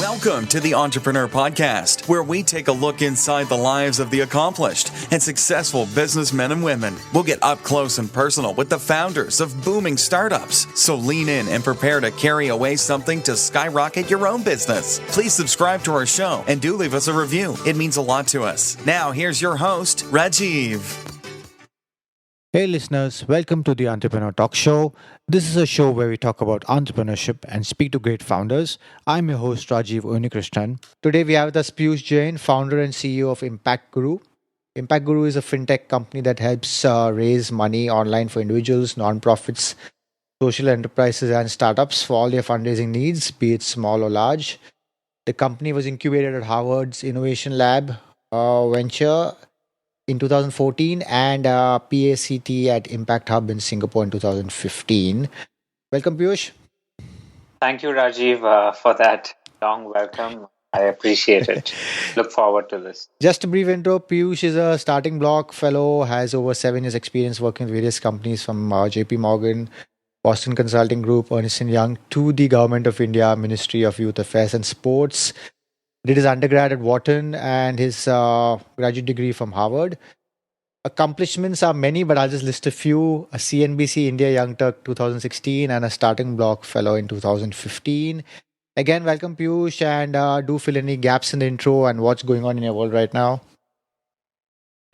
Welcome to the Entrepreneur Podcast, where we take a look inside the lives of the accomplished and successful businessmen and women. We'll get up close and personal with the founders of booming startups. So lean in and prepare to carry away something to skyrocket your own business. Please subscribe to our show and do leave us a review. It means a lot to us. Now, here's your host, Rajiv. Hey listeners, welcome to the Entrepreneur Talk Show. This is a show where we talk about entrepreneurship and speak to great founders. I'm your host Rajiv Unikrishnan. Today we have with us Piyush Jain, founder and CEO of Impact Guru. Impact Guru is a fintech company that helps raise money online for individuals, nonprofits, social enterprises and startups for all their fundraising needs, be it small or large. The company was incubated at Harvard's Innovation Lab venture in 2014 and PACT at Impact Hub in Singapore in 2015. Welcome, Piyush. Thank you, Rajiv, for that long welcome. I appreciate it. Look forward to this. Just a brief intro. Piyush is a starting block fellow, has over 7 years experience working with various companies from JP Morgan, Boston Consulting Group, Ernst & Young to the Government of India, Ministry of Youth Affairs and Sports. Did his undergrad at Wharton and his graduate degree from Harvard. Accomplishments are many, but I'll just list a few. A CNBC India Young Turk 2016 and a starting block fellow in 2015. Again, welcome Piyush, and do fill any gaps in the intro and what's going on in your world right now.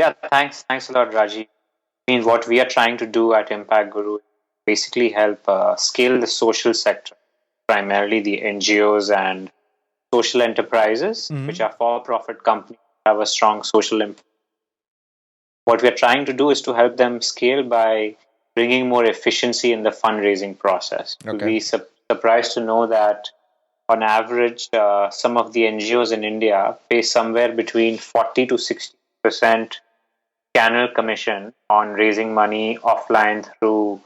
Yeah, thanks a lot, Rajiv. What we are trying to do at Impact Guru is basically help scale the social sector, primarily the NGOs and social enterprises, which are for-profit companies that have a strong social impact. What we are trying to do is to help them scale by bringing more efficiency in the fundraising process. Okay. You'll be surprised to know that on average, some of the NGOs in India pay somewhere between 40 to 60% annual commission on raising money offline through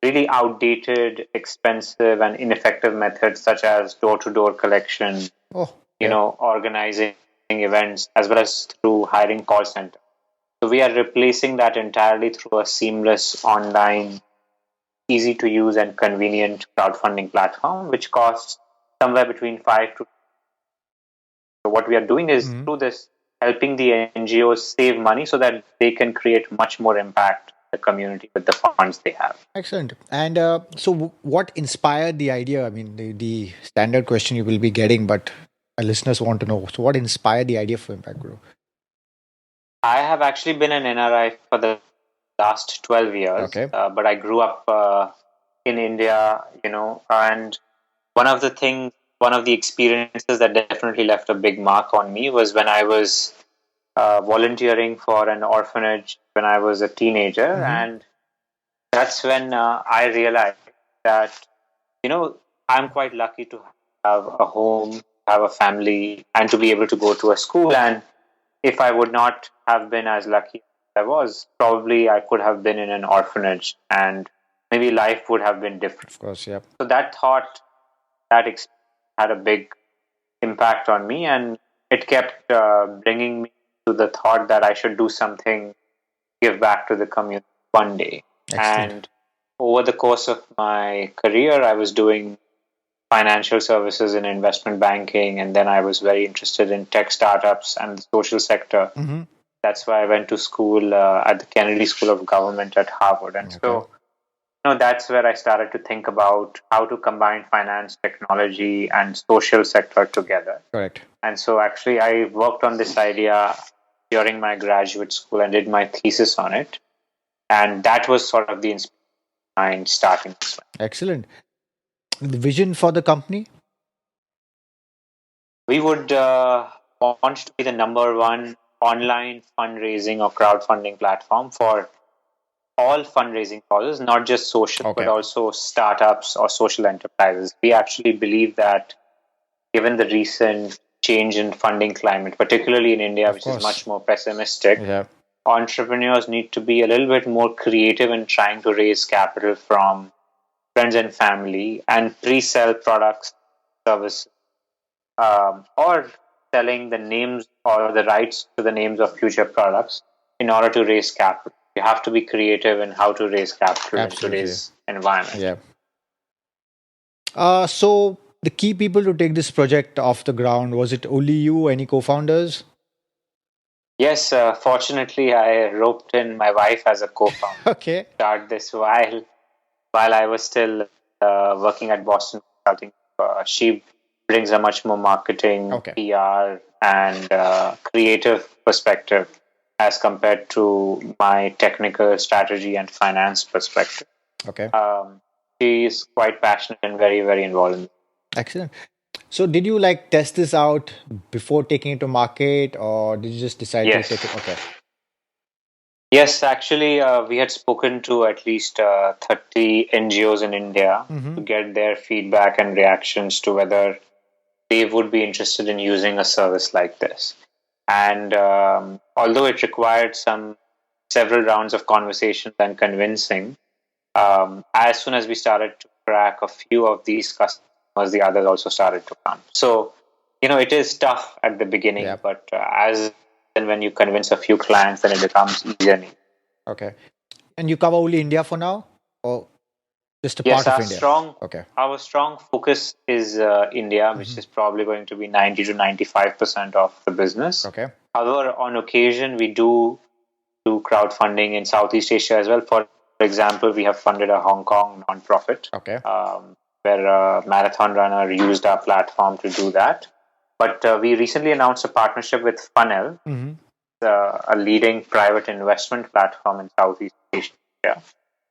really outdated, expensive, and ineffective methods such as door-to-door collection, organizing events, as well as through hiring call centers. So we are replacing that entirely through a seamless, online, easy-to-use, and convenient crowdfunding platform, which costs somewhere between 5 to. So what we are doing is through this, helping the NGOs save money so that they can create much more impact the community with the funds they have. Excellent. And so what inspired the idea? I mean, the standard question you will be getting, but our listeners want to know. So what inspired the idea for Impact Guru? I have actually been an NRI for the last 12 years, but I grew up in India, and one of the experiences that definitely left a big mark on me was when I was volunteering for an orphanage when I was a teenager. And that's when I realized that, I'm quite lucky to have a home, have a family, and to be able to go to a school. And if I would not have been as lucky as I was, probably I could have been in an orphanage and maybe life would have been different. Of course, yeah. So that thought, that experience had a big impact on me, and it kept bringing me to the thought that I should do something, give back to the community one day. Excellent. And over the course of my career, I was doing financial services and investment banking, and then I was very interested in tech startups and the social sector. That's why I went to school at the Kennedy School of Government at Harvard. And so, that's where I started to think about how to combine finance, technology, and social sector together. Correct. And so actually I worked on this idea during my graduate school and did my thesis on it. And that was sort of the inspiration behind starting this one. Excellent. The vision for the company? We would want to be the number one online fundraising or crowdfunding platform for all fundraising causes, not just social, but also startups or social enterprises. We actually believe that given the recent change in funding climate, particularly in India, which is much more pessimistic, entrepreneurs need to be a little bit more creative in trying to raise capital from friends and family and pre-sell products, services, or selling the names or the rights to the names of future products in order to raise capital. You have to be creative in how to raise capital in today's environment. So the key people to take this project off the ground, was it only you, any co-founders? Yes, fortunately, I roped in my wife as a co-founder. Okay. Start this while I was still working at Boston Consulting. She brings a much more marketing, Okay. PR, and creative perspective as compared to my technical strategy and finance perspective. Okay. She is quite passionate and very, very involved in. Excellent. So did you like test this out before taking it to market, or did you just decide to Yes. take it? Okay. Yes, actually, we had spoken to at least 30 NGOs in India to get their feedback and reactions to whether they would be interested in using a service like this. And although it required several rounds of conversations and convincing, as soon as we started to crack a few of these customers, the others also started to come. So, it is tough at the beginning, Yeah. but as and when you convince a few clients, then it becomes easier. Okay. And you cover only India for now, or just a Yes, part of India? Okay. our strong focus is India, which is probably going to be 90 to 95% of the business. Okay. However, on occasion, we do crowdfunding in Southeast Asia as well. For example, we have funded a Hong Kong nonprofit Okay. where a marathon runner used our platform to do that. But we recently announced a partnership with Funnel, a leading private investment platform in Southeast Asia.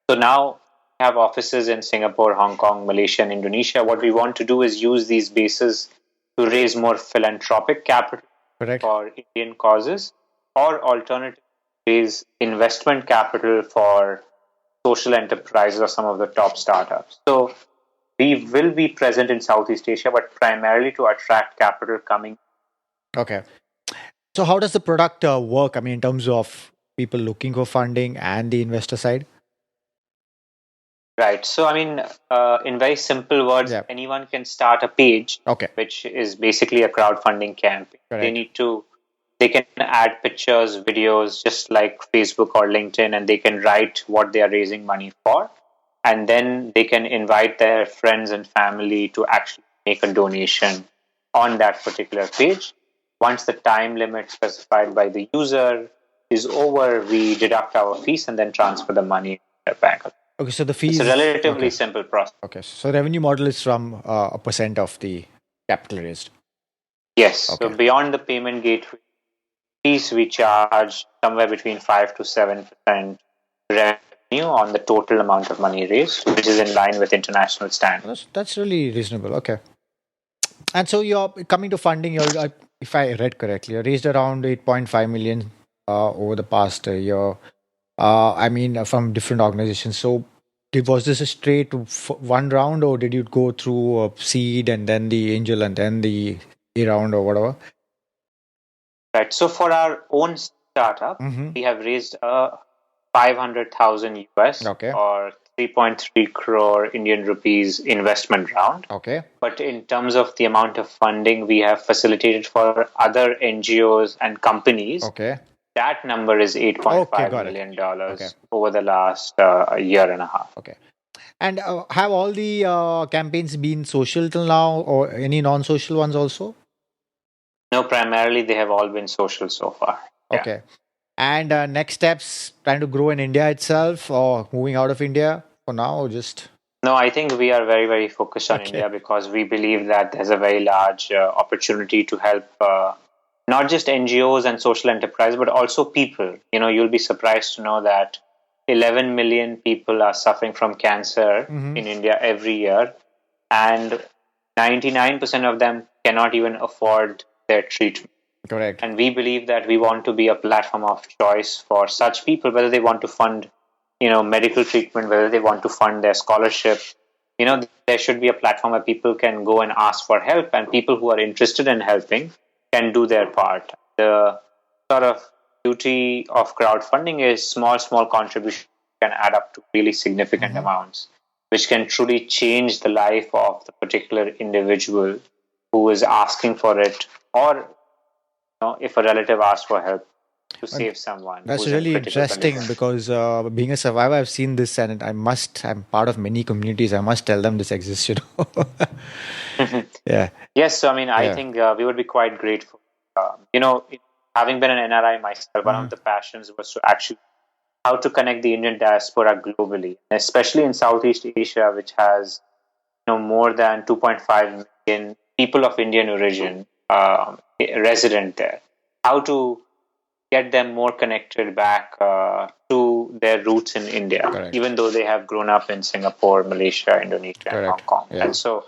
So now we have offices in Singapore, Hong Kong, Malaysia, and Indonesia. What we want to do is use these bases to raise more philanthropic capital Correct. for Indian causes, or alternatively raise investment capital for social enterprises or some of the top startups. So we will be present in Southeast Asia, but primarily to attract capital coming. Okay. So how does the product work? I mean, in terms of people looking for funding and the investor side? Right. So, I mean, in very simple words, Yeah. anyone can start a page, Okay. which is basically a crowdfunding campaign. Correct. They can add pictures, videos, just like Facebook or LinkedIn, and they can write what they are raising money for. And then they can invite their friends and family to actually make a donation on that particular page. Once the time limit specified by the user is over, we deduct our fees and then transfer the money to their bank account. Okay. So the It's fees. a relatively Okay. simple process. Okay. So revenue model is from a percent of the capital raised. Yes. Okay. So beyond the payment gateway fees, we charge somewhere between 5 to 7% revenue on the total amount of money raised, which is in line with international standards. That's really reasonable. Okay. And so you're coming to funding. If I read correctly, you raised around 8.5 million over the past year. I mean, from different organizations. So, was this a straight one round, or did you go through a seed and then the angel and then the A round or whatever? Right. So for our own startup, we have raised 500,000 US Okay. or 3.3 crore Indian rupees investment round. Okay. But in terms of the amount of funding we have facilitated for other NGOs and companies, Okay. that number is $8.5 Okay, got it. million Okay. over the last year and a half. Okay. And have all the campaigns been social till now, or any non-social ones also? No, primarily they have all been social so far. Yeah. Okay. And next steps, trying to grow in India itself, or moving out of India for now, or just? No, I think we are very, very focused on Okay. India because we believe that there's a very large opportunity to help not just NGOs and social enterprise, but also people. You'll be surprised to know that 11 million people are suffering from cancer in India every year, and 99% of them cannot even afford their treatment. Correct. And we believe that we want to be a platform of choice for such people, whether they want to fund, medical treatment, whether they want to fund their scholarship. There should be a platform where people can go and ask for help, and people who are interested in helping can do their part. The sort of beauty of crowdfunding is small contributions can add up to really significant amounts, which can truly change the life of the particular individual who is asking for it, or if a relative asks for help to save someone. That's who's in really critical interesting condition. because being a survivor, I've seen this, and I'm part of many communities. I must tell them this exists. Yeah. Yes, so I mean, I Yeah. think we would be quite grateful. Having been an NRI myself, one of the passions was to actually how to connect the Indian diaspora globally, especially in Southeast Asia, which has more than 2.5 million people of Indian origin resident there. How to get them more connected back to their roots in India, Correct. even though they have grown up in Singapore, Malaysia, Indonesia, and Hong Correct. Kong. Yeah. And so,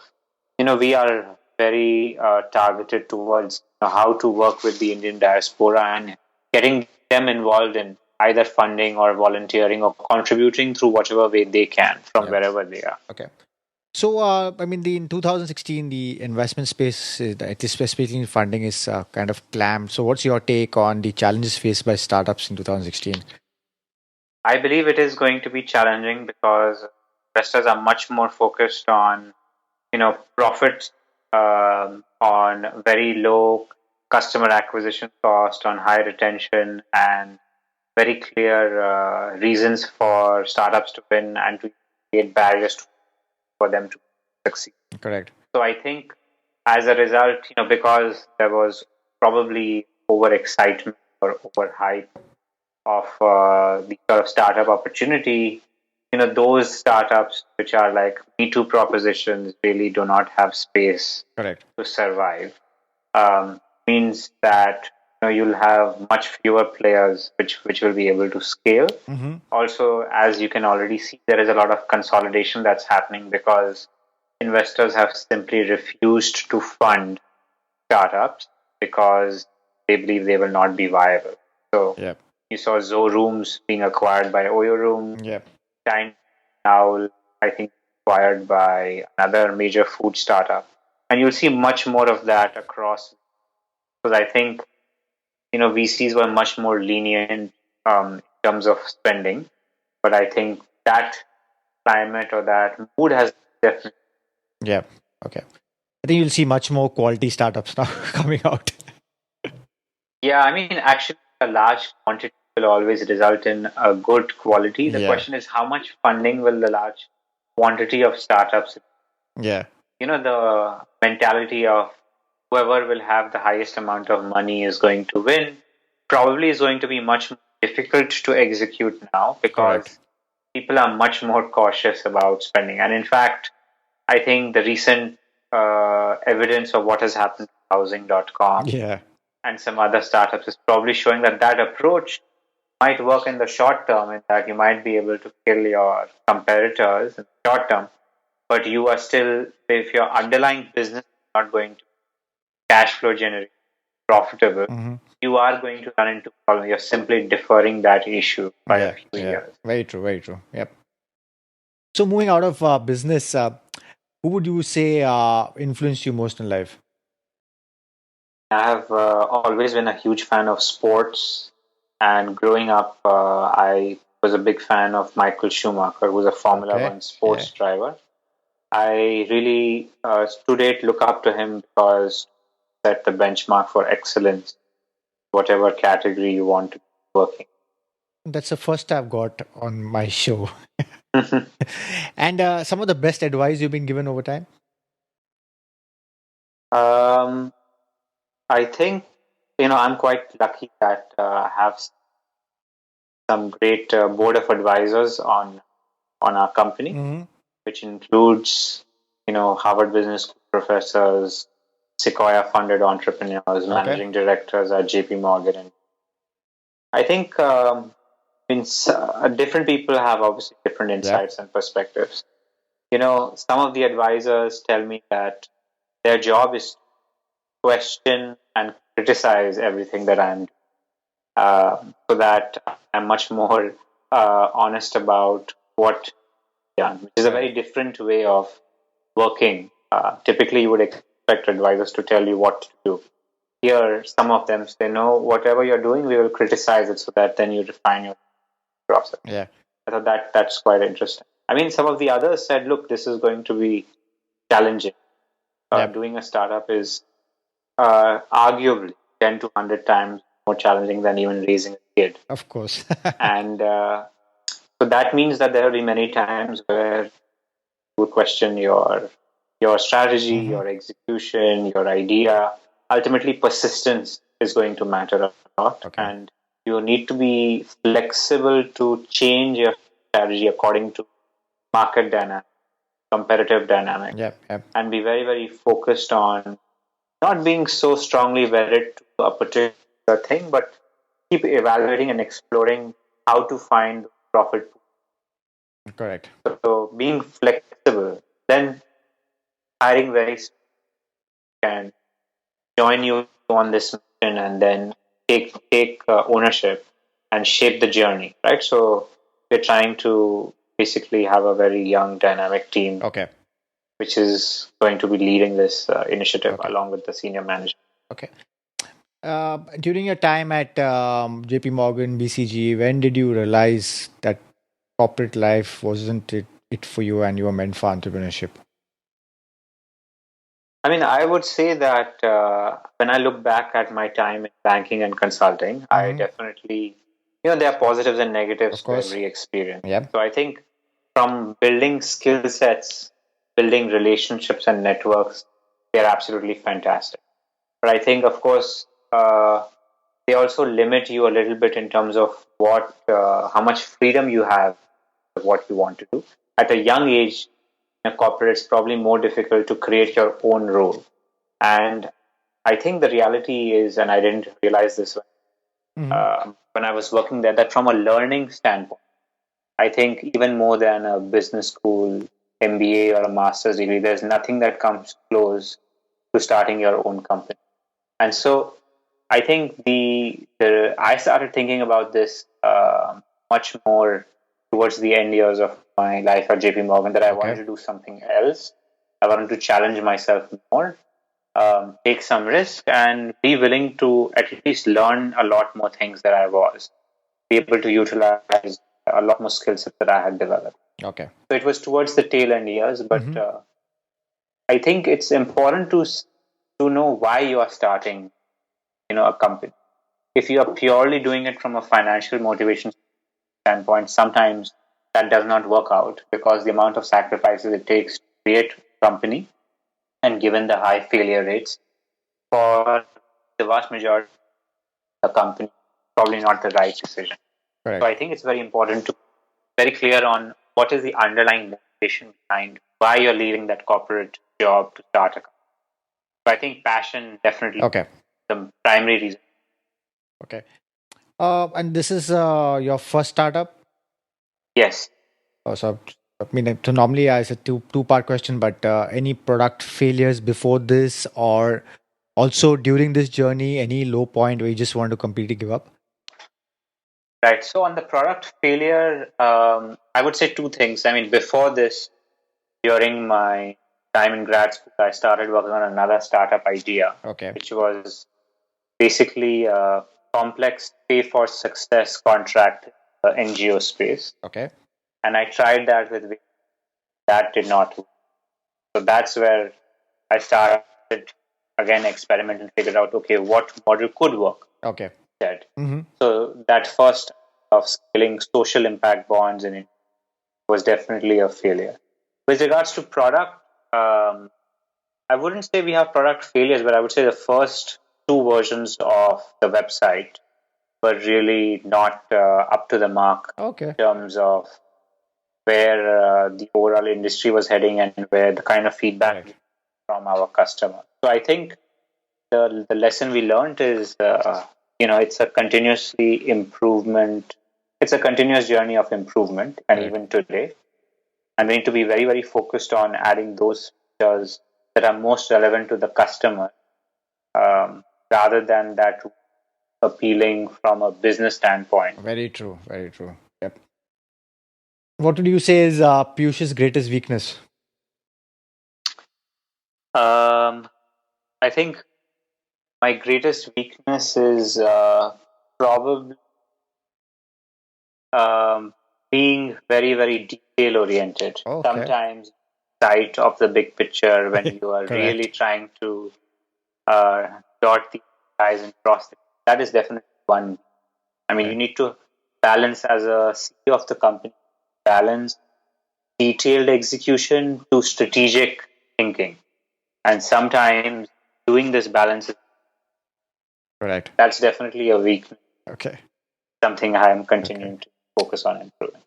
we are very targeted towards how to work with the Indian diaspora and getting them involved in either funding or volunteering or contributing through whatever way they can from Yeah. wherever they are. Okay. So, I mean, in 2016, the investment space, especially in funding, is kind of clammed. So, what's your take on the challenges faced by startups in 2016? I believe it is going to be challenging because investors are much more focused on profits, on very low customer acquisition cost, on high retention, and very clear reasons for startups to win and to create barriers for them to succeed. Correct. So I think as a result, because there was probably overexcitement or overhype of the sort of startup opportunity, those startups which are like Me Too propositions really do not have space Correct. to survive. Means that you'll have much fewer players which will be able to scale. Mm-hmm. Also, as you can already see, there is a lot of consolidation that's happening because investors have simply refused to fund startups because they believe they will not be viable. So Yep. you saw Zo Rooms being acquired by Oyo Room. Yep. Time now, I think, acquired by another major food startup. And you'll see much more of that across. Because I think, VCs were much more lenient in terms of spending. But I think that climate or that mood has definitely. Yeah. Okay. I think you'll see much more quality startups now coming out. Yeah, I mean, actually, a large quantity will always result in a good quality. The Yeah. question is, how much funding will the large quantity of startups? Yeah. The mentality of whoever will have the highest amount of money is going to win probably is going to be much more difficult to execute now because Correct. people are much more cautious about spending. And in fact, I think the recent evidence of what has happened to housing.com Yeah. and some other startups is probably showing that that approach might work in the short term, in that you might be able to kill your competitors in the short term, but you are still, if your underlying business is not going to cash flow generate profitable, Mm-hmm. you are going to run into problem. You're simply deferring that issue by a Yeah. few Yeah. years. Very true. Very true. Yep. So, moving out of business, who would you say influenced you most in life? I have always been a huge fan of sports, and growing up, I was a big fan of Michael Schumacher, who's a Formula Okay. One sports driver. I really, to date, look up to him because he set the benchmark for excellence, whatever category you want to be working. That's the first I've got on my show. And some of the best advice you've been given over time? um, I think I'm quite lucky that I have some great board of advisors on our company, Mm-hmm. which includes Harvard Business School professors, Sequoia funded entrepreneurs, Okay. managing directors at JP Morgan, and I think different people have obviously different Yep. insights and perspectives. Some of the advisors tell me that their job is to question and criticize everything that I'm doing, so that I'm much more honest about what done, which is a very Right. different way of working. Typically, you would expect advisors to tell you what to do. Here, some of them say, no, whatever you're doing, we will criticize it so that then you refine your process. Yeah. I thought that's quite interesting. I mean, some of the others said, look, this is going to be challenging. Yep. Doing a startup is arguably 10 to 100 times more challenging than even raising a kid. Of course. And so that means that there will be many times where you would question your Your strategy, Mm-hmm. your execution, your idea, ultimately persistence is going to matter a lot. Okay. And you need to be flexible to change your strategy according to market dynamic, competitive dynamic, Yep. Yep. and be very, very focused on not being so strongly wedded to a particular thing, but keep evaluating and exploring how to find profit. Correct. So being flexible, then hiring very soon can join you on this mission and then take ownership and shape the journey, right? So we're trying to basically have a very young, dynamic team, Okay. which is going to be leading this initiative Okay. along with the senior management. Okay. During your time at JP Morgan, BCG, when did you realize that corporate life wasn't it for you and you were meant for entrepreneurship? I mean, I would say that when I look back at my time in banking and consulting, I Mm-hmm. definitely, there are positives and Of negatives to course. every experience. Yep. So I think from building skill sets, building relationships and networks, they're absolutely fantastic. But I think, of course, they also limit you a little bit in terms of how much freedom you have of what you want to do. At a young age, in a corporate, it's probably more difficult to create your own role. And I think the reality is, and I didn't realize this Mm-hmm. when I was working there, that from a learning standpoint, I think even more than a business school, MBA, or a master's degree, there's nothing that comes close to starting your own company. And so I think the I started thinking about this much more towards the end years of my life at JP Morgan, that I wanted Okay. to do something else. I wanted to challenge myself more, take some risk, and be willing to at least learn a lot more things that I was, be able to utilize a lot more skill sets that I had developed. Okay. So it was towards the tail end years, but Mm-hmm. I think it's important to know why you are starting, a company. If you are purely doing it from a financial motivation standpoint, sometimes that does not work out because the amount of sacrifices it takes to create a company, and given the high failure rates for the vast majority of the company, probably not the right decision. So Correct. I think it's very important to be very clear on what is the underlying motivation behind why you're leaving that corporate job to start a company. So I think passion definitely Okay. the primary reason. Okay. And this is your first startup. Yes. So I mean, so normally I said two-part question, but any product failures before this, or also during this journey, any low point where you just want to completely give up? Right. So on the product failure, I would say two things. I mean, before this, during my time in grad school, I started working on another startup idea, Okay. which was basically a complex pay for success contract NGO space. Okay. And I tried that that did not work. So that's where I started again experiment and figured out, okay, what model could work Okay. instead. Mm-hmm. So that first of scaling social impact bonds in it was definitely a failure. With regards to product, I wouldn't say we have product failures, but I would say the first two versions of the website were really not up to the mark Okay. in terms of where the overall industry was heading and where the kind of feedback Correct. from our customer. So I think the lesson we learned is, it's a continuously improvement. It's a continuous journey of improvement, and Correct. even today, and we need to be very, very focused on adding those features that are most relevant to the customer, rather than that appealing from a business standpoint. Very true. Very true. Yep. What would you say is Piyush's greatest weakness? Um, I think my greatest weakness is probably um, being very, very detail oriented. Okay. Sometimes sight of the big picture when you are really Correct. trying to dot the I's and cross the. That is definitely one. I mean, you Correct. need to balance as a CEO of the company, balance detailed execution to strategic thinking. And sometimes doing this balance, Correct. that's definitely a weakness, Okay. something I am Okay. continuing to focus on improving.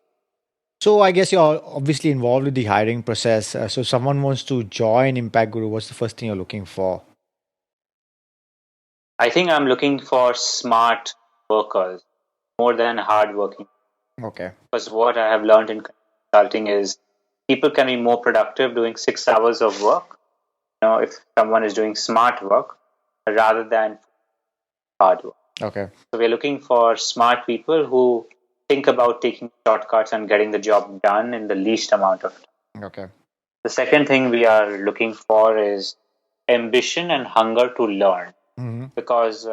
So I guess you're obviously involved with the hiring process. So someone wants to join Impact Guru. What's the first thing you're looking for? I think I'm looking for smart workers more than hardworking. Okay. Because what I have learned in consulting is people can be more productive doing 6 hours of work, if someone is doing smart work rather than hard work. Okay. So we're looking for smart people who think about taking shortcuts and getting the job done in the least amount of time. Okay. The second thing we are looking for is ambition and hunger to learn. Hmm. Because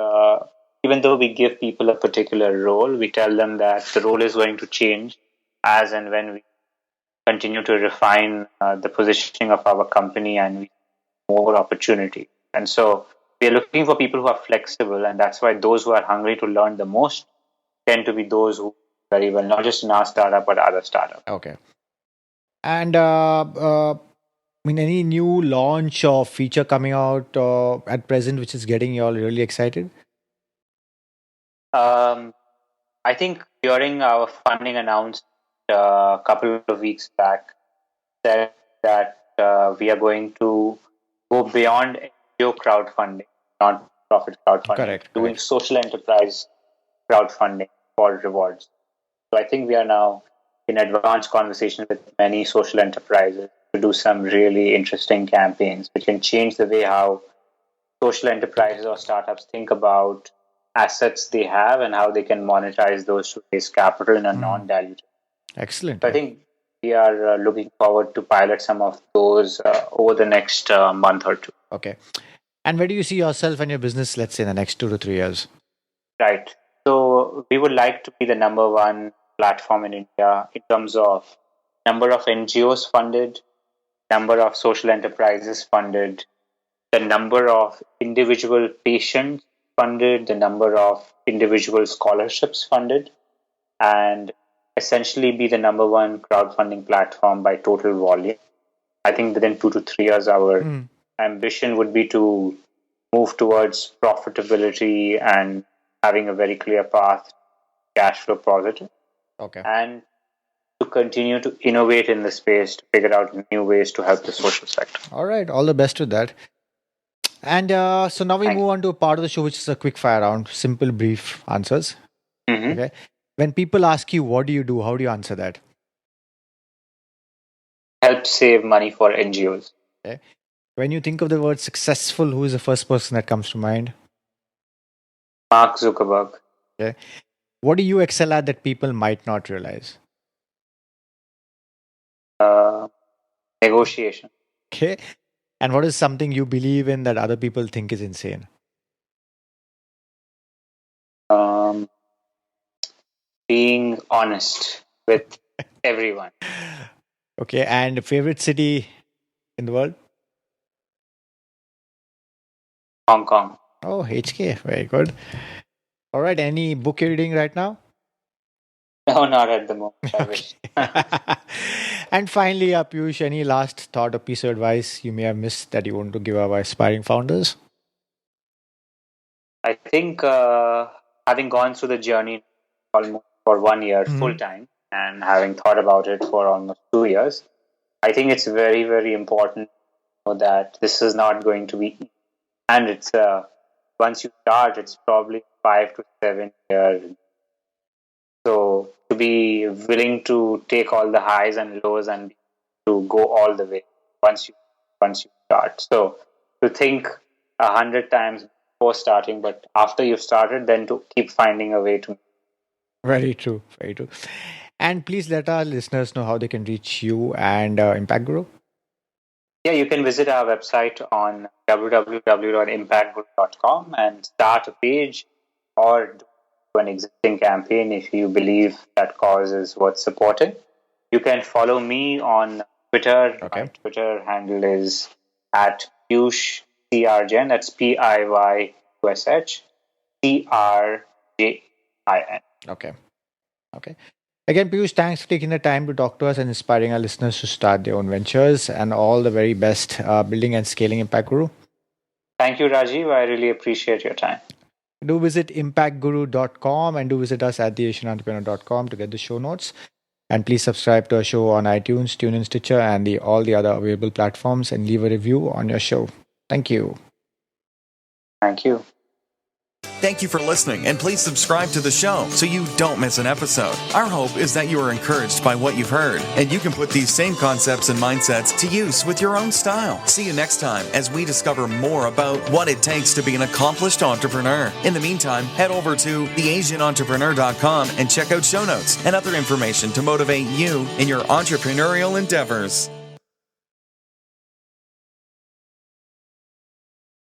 even though we give people a particular role, we tell them that the role is going to change as and when we continue to refine the positioning of our company and we more opportunity. And so we are looking for people who are flexible, and that's why those who are hungry to learn the most tend to be those who very well, not just in our startup but other startups. Okay. And I mean, any new launch or feature coming out at present which is getting you all really excited? Um, I think during our funding announcement a couple of weeks back, said that we are going to go beyond NGO crowdfunding, non-profit crowdfunding, Correct. doing Correct. social enterprise crowdfunding for rewards. So I think we are now in advanced conversation with many social enterprises to do some really interesting campaigns which can change the way how social enterprises or startups think about assets they have and how they can monetize those to raise capital in a Mm. non-dilutive. Excellent. So I think we are looking forward to pilot some of those over the next month or two. Okay. And where do you see yourself and your business, let's say, in the next 2 to 3 years? Right. So we would like to be the number one platform in India in terms of number of NGOs funded, number of social enterprises funded, the number of individual patients funded, the number of individual scholarships funded, and essentially be the number one crowdfunding platform by total volume. I think within 2 to 3 years, our Mm. ambition would be to move towards profitability and having a very clear path, cash flow positive, Okay. and to continue to innovate in the space to figure out new ways to help the social sector. All right. All the best with that. And so now we Thank move on to a part of the show which is a quick fire round, simple, brief answers. you. Mm-hmm. Okay. When people ask you, what do you do? How do you answer that? Help save money for NGOs. Okay. When you think of the word successful, who is the first person that comes to mind? Mark Zuckerberg. Okay. What do you excel at that people might not realize? Uh, Negotiation. Okay. And what is something you believe in that other people think is insane? Um, Being honest with everyone. Okay. And favorite city in the world? Hong Kong. Oh, HK. Very good. All right. Any book you're reading right now? No, not at the moment. I wish. Okay. And finally, Piyush, any last thought or piece of advice you may have missed that you want to give our aspiring founders? I think having gone through the journey almost for 1 year full Mhm. time and having thought about it for almost 2 years, I think it's very, very important to know that this is not going to be easy. And it's once you start, it's probably 5 to 7 years. So to be willing to take all the highs and lows and to go all the way once you start. So to think 100 times before starting, but after you've started, then to keep finding a way to. Very true. Very true. And please let our listeners know how they can reach you and Impact Guru. Yeah, you can visit our website on www.impactgroup.com and start a page or do an existing campaign if you believe that cause is worth supporting. You can follow me on Twitter. Okay. My Twitter handle is at Piyush CRJN. That's PIYUSH CRJIN. Okay. Okay. Again, Piyush, thanks for taking the time to talk to us and inspiring our listeners to start their own ventures. And all the very best building and scaling Impact Guru. Thank you, Rajiv. I really appreciate your time. Do visit impactguru.com and do visit us at theasianentrepreneur.com to get the show notes. And please subscribe to our show on iTunes, TuneIn, Stitcher, and all the other available platforms and leave a review on your show. Thank you. Thank you. Thank you for listening, and please subscribe to the show so you don't miss an episode. Our hope is that you are encouraged by what you've heard, and you can put these same concepts and mindsets to use with your own style. See you next time as we discover more about what it takes to be an accomplished entrepreneur. In the meantime, head over to theasianentrepreneur.com and check out show notes and other information to motivate you in your entrepreneurial endeavors.